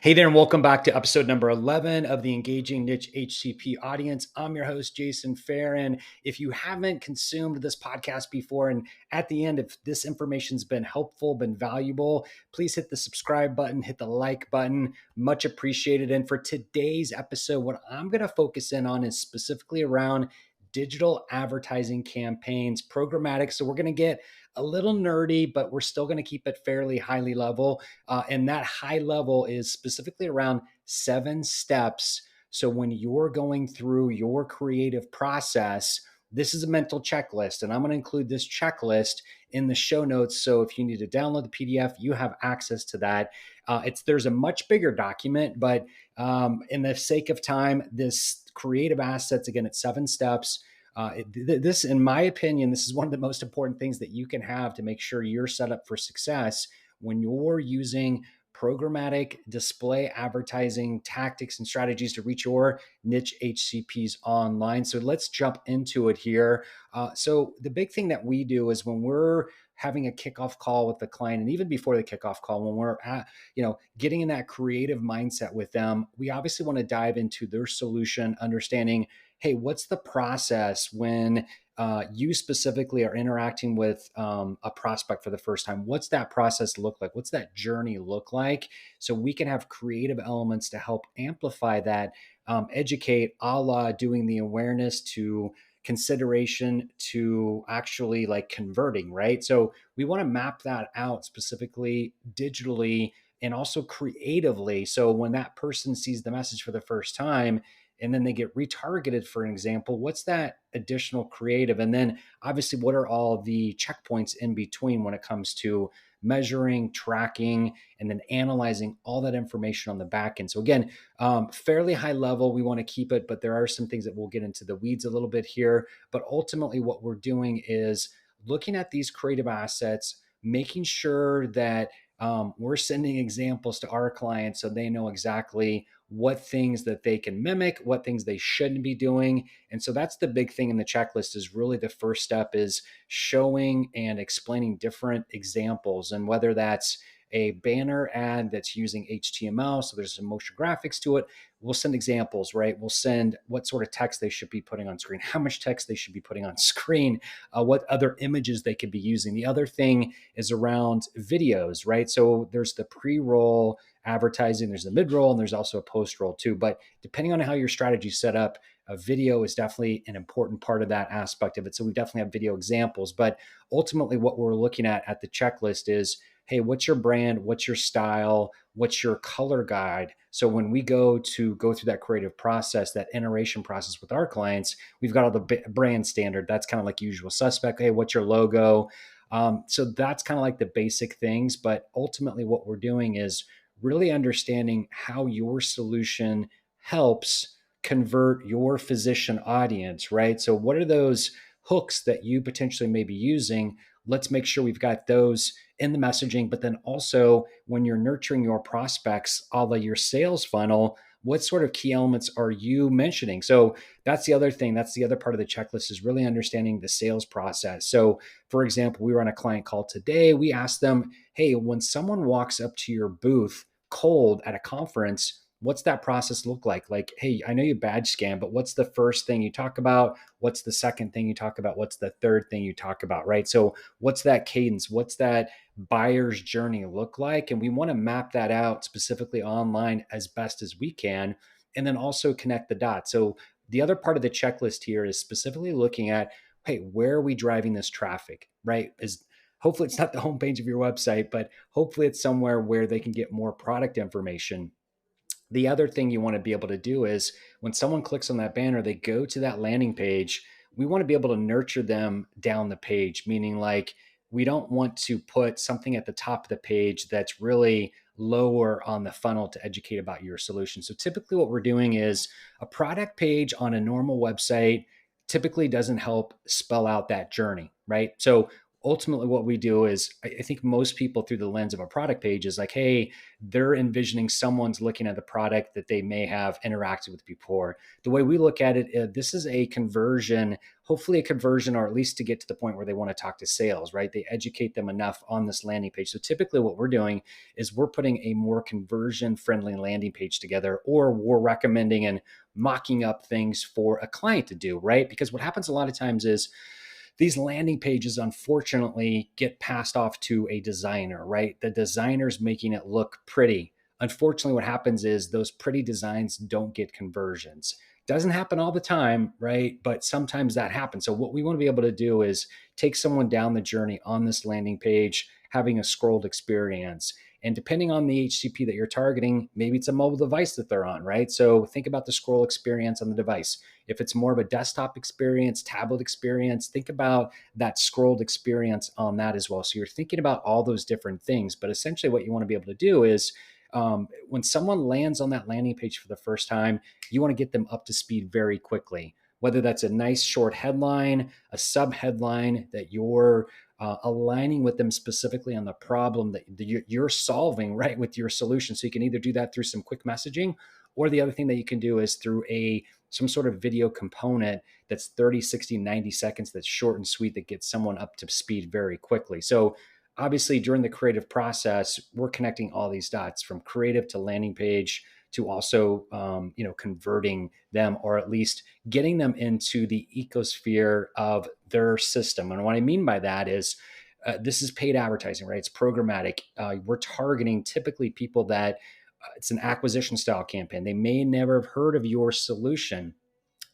Hey there, and welcome back to episode number 11 of the Engaging Niche HCP audience. I'm your host, Jason Farron. If you haven't consumed this podcast before, and at the end, if this information's been helpful, been valuable, please hit the subscribe button, hit the like button. Much appreciated. And for today's episode, what I'm going to focus in on is specifically around digital advertising campaigns, programmatic. So we're going to get a little nerdy, but we're still going to keep it fairly highly level. And that high level is specifically around 7 steps. So when you're going through your creative process, this is a mental checklist, and I'm going to include this checklist in the show notes. So if you need to download the PDF, you have access to that. There's a much bigger document, but in the sake of time, this creative assets, again, it's 7 steps. This, in my opinion, this is one of the most important things that you can have to make sure you're set up for success when you're using programmatic display advertising tactics and strategies to reach your niche HCPs online. So let's jump into it here. So the big thing that we do is when we're having a kickoff call with the client, and even before the kickoff call, when we're getting in that creative mindset with them, we obviously want to dive into their solution, understanding, hey, what's the process when you specifically are interacting with a prospect for the first time? What's that process look like? What's that journey look like? So we can have creative elements to help amplify that, educate, a la doing the awareness to consideration to actually like converting, right? So we want to map that out specifically digitally and also creatively. So when that person sees the message for the first time, and then they get retargeted, for an example, what's that additional creative? And then obviously, what are all the checkpoints in between when it comes to measuring, tracking, and then analyzing all that information on the back end? So again, fairly high level, we want to keep it, but there are some things that we'll get into the weeds a little bit here. But ultimately, what we're doing is looking at these creative assets, making sure that we're sending examples to our clients so they know exactly what things that they can mimic, what things they shouldn't be doing. And so that's the big thing in the checklist, is really the first step is showing and explaining different examples. And whether that's a banner ad that's using HTML, so there's some motion graphics to it, we'll send examples, right? We'll send what sort of text they should be putting on screen, how much text they should be putting on screen, what other images they could be using. The other thing is around videos, right? So there's the pre-roll advertising, there's the mid-roll, and there's also a post-roll too. But depending on how your strategy is set up, a video is definitely an important part of that aspect of it. So we definitely have video examples, but ultimately what we're looking at the checklist is, hey, what's your brand? What's your style? What's your color guide? So when we go through that creative process, that iteration process with our clients, we've got all the brand standard. That's kind of like usual suspect. Hey, what's your logo? So that's kind of like the basic things. But ultimately what we're doing is really understanding how your solution helps convert your physician audience, right? So what are those hooks that you potentially may be using? Let's make sure we've got those in the messaging, but then also when you're nurturing your prospects, a la your sales funnel, what sort of key elements are you mentioning? So that's the other thing. That's the other part of the checklist, is really understanding the sales process. So for example, we were on a client call today. We asked them, hey, when someone walks up to your booth cold at a conference, what's that process look like? Like, hey, I know you badge scan, but what's the first thing you talk about? What's the second thing you talk about? What's the third thing you talk about, right? So what's that cadence? What's that buyer's journey look like? And we want to map that out specifically online as best as we can, and then also connect the dots. So the other part of the checklist here is specifically looking at, hey, where are we driving this traffic, right? Is hopefully it's not the homepage of your website, but hopefully it's somewhere where they can get more product information. The other thing you want to be able to do is when someone clicks on that banner, they go to that landing page. We want to be able to nurture them down the page, meaning like we don't want to put something at the top of the page that's really lower on the funnel to educate about your solution. So typically what we're doing is a product page on a normal website typically doesn't help spell out that journey, right? So ultimately what we do is I think most people through the lens of a product page is like, hey, they're envisioning someone's looking at the product that they may have interacted with before. The way we look at it, this is a conversion, hopefully a conversion, or at least to get to the point where they want to talk to sales, right? They educate them enough on this landing page. So typically what we're doing is we're putting a more conversion friendly landing page together, or we're recommending and mocking up things for a client to do, right? Because what happens a lot of times is these landing pages unfortunately get passed off to a designer, right? The designer's making it look pretty. Unfortunately, what happens is those pretty designs don't get conversions. Doesn't happen all the time, right? But sometimes that happens. So what we want to be able to do is take someone down the journey on this landing page, having a scrolled experience. And depending on the HCP that you're targeting, maybe it's a mobile device that they're on, right? So think about the scroll experience on the device. If it's more of a desktop experience, tablet experience, think about that scrolled experience on that as well. So you're thinking about all those different things. But essentially, what you want to be able to do is when someone lands on that landing page for the first time, you want to get them up to speed very quickly. Whether that's a nice short headline, a sub headline that you're aligning with them specifically on the problem that you're solving, right, with your solution. So you can either do that through some quick messaging, or the other thing that you can do is through some sort of video component that's 30, 60, 90 seconds, that's short and sweet, that gets someone up to speed very quickly. So obviously during the creative process, we're connecting all these dots from creative to landing page to also converting them, or at least getting them into the ecosphere of their system. And what I mean by that is this is paid advertising, right? It's programmatic. We're targeting typically people that it's an acquisition style campaign. They may never have heard of your solution.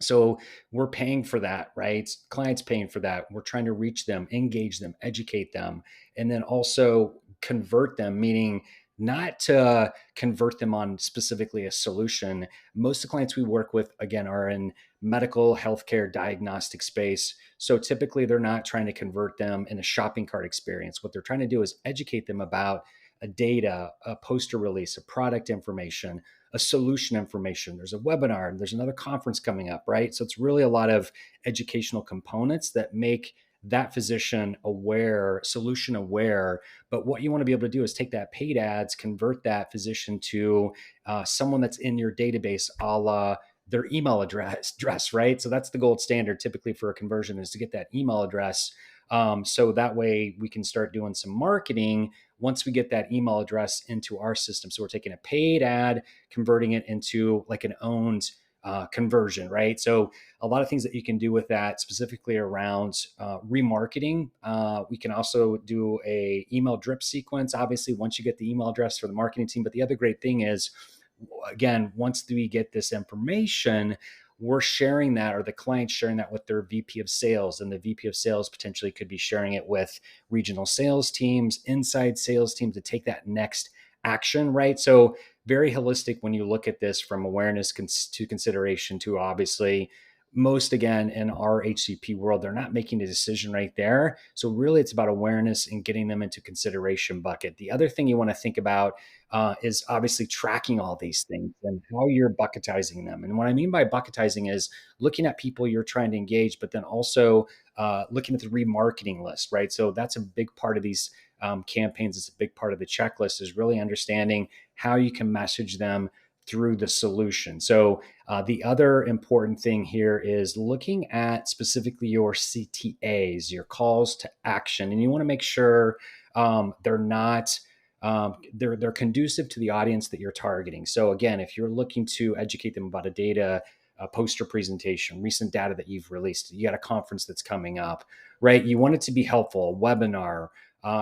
So we're paying for that, right? Clients paying for that. We're trying to reach them, engage them, educate them, and then also convert them, meaning not to convert them on specifically a solution. Most of the clients we work with, again, are in medical, healthcare, diagnostic space. So typically they're not trying to convert them in a shopping cart experience. What they're trying to do is educate them about a data, a poster release, a product information, a solution information. There's a webinar, there's another conference coming up, right? So it's really a lot of educational components that make that physician aware, solution aware. But what you want to be able to do is take that paid ads, convert that physician to someone that's in your database, a la their email address, right? So that's the gold standard typically for a conversion, is to get that email address. So that way we can start doing some marketing once we get that email address into our system. So we're taking a paid ad, converting it into like an owned conversion, right? So a lot of things that you can do with that, specifically around remarketing. We can also do a email drip sequence, obviously, once you get the email address for the marketing team. But the other great thing is, again, once we get this information, we're sharing that, or the client sharing that with their VP of sales, and the VP of sales potentially could be sharing it with regional sales teams, inside sales teams, to take that next action, right? So very holistic when you look at this, from awareness to consideration to, obviously, most, again, in our HCP world, they're not making a decision right there. So really it's about awareness and getting them into consideration bucket. The other thing you want to think about is obviously tracking all these things and how you're bucketizing them. And what I mean by bucketizing is looking at people you're trying to engage, but then also looking at the remarketing list, right? So that's a big part of these campaigns. It's a big part of the checklist, is really understanding how you can message them through the solution. So the other important thing here is looking at specifically your CTAs, your calls to action, and you want to make sure they're not they're conducive to the audience that you're targeting. So again, if you're looking to educate them about a poster presentation, recent data that you've released, you got a conference that's coming up, right? You want it to be helpful, a webinar.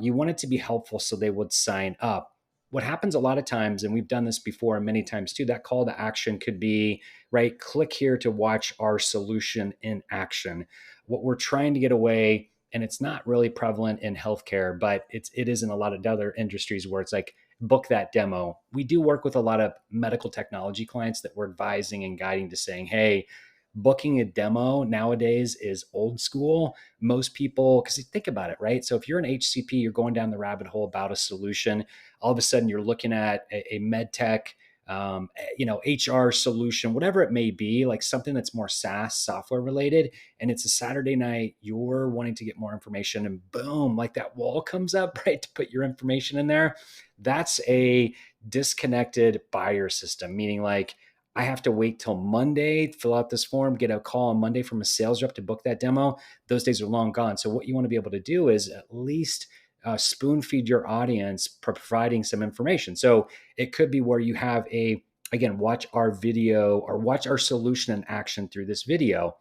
You want it to be helpful so they would sign up. What happens a lot of times, and we've done this before and many times too, that call to action could be, right, click here to watch our solution in action. What we're trying to get away, and it's not really prevalent in healthcare, but it is in a lot of other industries, where it's like, book that demo. We do work with a lot of medical technology clients that we're advising and guiding to saying, hey, booking a demo nowadays is old school. Most people, because you think about it, right? So if you're an HCP, you're going down the rabbit hole about a solution. All of a sudden, you're looking at a med tech HR solution, whatever it may be, like something that's more SaaS software related. And it's a Saturday night, you're wanting to get more information, and boom, like that wall comes up, right, to put your information in there. That's a disconnected buyer system, meaning like I have to wait till Monday, fill out this form, get a call on Monday from a sales rep to book that demo. Those days are long gone. So what you want to be able to do is at least spoon feed your audience, providing some information. So it could be where you have again, watch our video or watch our solution in action through this video.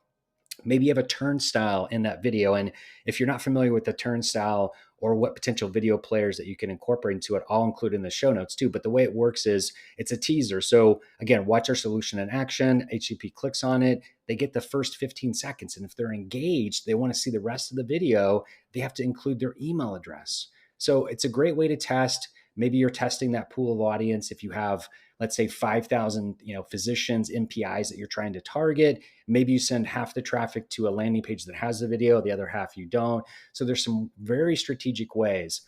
Maybe you have a turnstile in that video. And if you're not familiar with the turnstile or what potential video players that you can incorporate into it, I'll include in the show notes too. But the way it works is it's a teaser. So again, watch our solution in action. HCP clicks on it. They get the first 15 seconds. And if they're engaged, they want to see the rest of the video, they have to include their email address. So it's a great way to test. Maybe you're testing that pool of audience. If you have, let's say 5,000, physicians, MPIs that you're trying to target, maybe you send half the traffic to a landing page that has the video, the other half you don't. So there's some very strategic ways.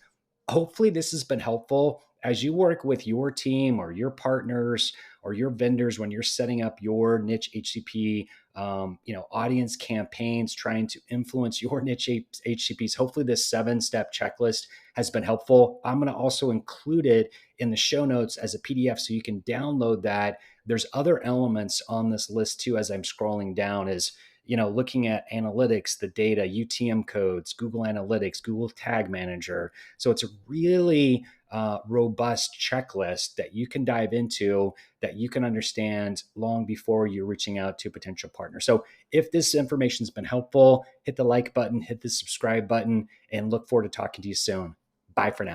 Hopefully this has been helpful as you work with your team or your partners or your vendors when you're setting up your niche HCP, audience campaigns, trying to influence your niche HCPs. Hopefully this 7-step checklist has been helpful. I'm going to also include it in the show notes as a PDF so you can download that. There's other elements on this list too as I'm scrolling down is, looking at analytics, the data, UTM codes, Google Analytics, Google Tag Manager. So it's a really robust checklist that you can dive into, that you can understand long before you're reaching out to a potential partner. So if this information has been helpful, hit the like button, hit the subscribe button, and look forward to talking to you soon. Bye for now.